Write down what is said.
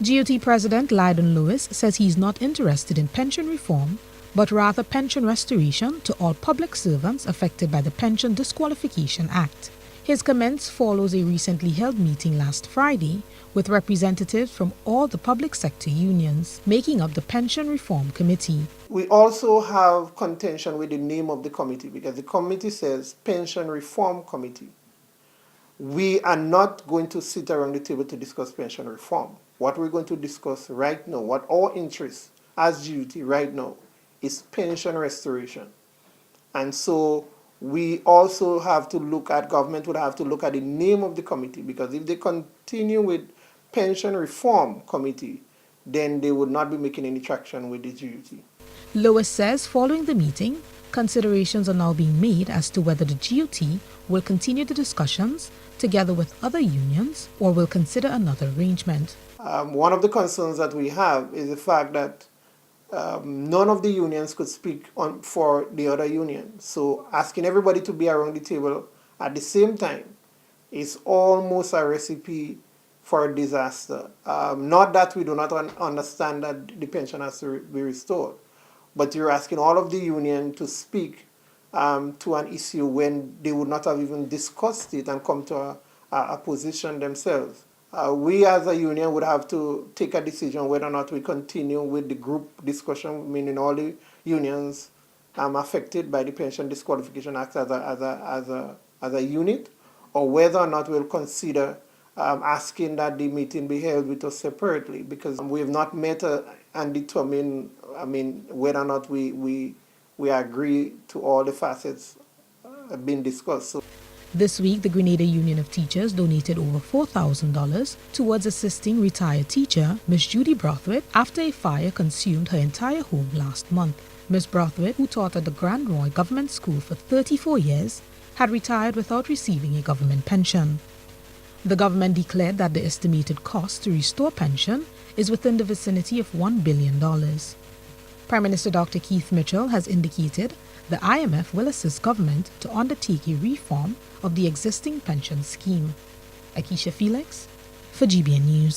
GOT President Lydon Lewis says he's not interested in pension reform, but rather pension restoration to all public servants affected by the Pension Disqualification Act. His comments follows a recently held meeting last Friday with representatives from all the public sector unions, making up the Pension Reform Committee. We also have contention with the name of the committee because the committee says Pension Reform Committee. We are not going to sit around the table to discuss pension reform. What we're going to discuss right now, what our interest as GUT right now, is pension restoration. And so we also have to look at, government would have to look at the name of the committee, because if they continue with Pension Reform Committee, then they would not be making any traction with the GUT. Lewis says following the meeting, considerations are now being made as to whether the GOT will continue the discussions together with other unions or will consider another arrangement. One of the concerns that we have is the fact that none of the unions could speak for the other union. So asking everybody to be around the table at the same time is almost a recipe for a disaster. Not that we do not understand that the pension has to be restored, but you're asking all of the union to speak to an issue when they would not have even discussed it and come to a position themselves. We as a union would have to take a decision whether or not we continue with the group discussion, meaning all the unions affected by the Pension Disqualification Act as a unit, or whether or not we'll consider asking that the meeting be held with us separately, because we have not met and determined, whether or not we agree to all the facets being discussed. So, this week, the Grenada Union of Teachers donated over $4,000 towards assisting retired teacher Miss Judy Brathwaite after a fire consumed her entire home last month. Miss Brathwaite, who taught at the Grand Roy Government School for 34 years, had retired without receiving a government pension. The government declared that the estimated cost to restore pension is within the vicinity of $1 billion. Prime Minister Dr. Keith Mitchell has indicated the IMF will assist government to undertake a reform of the existing pension scheme. Akeisha Felix for GBN News.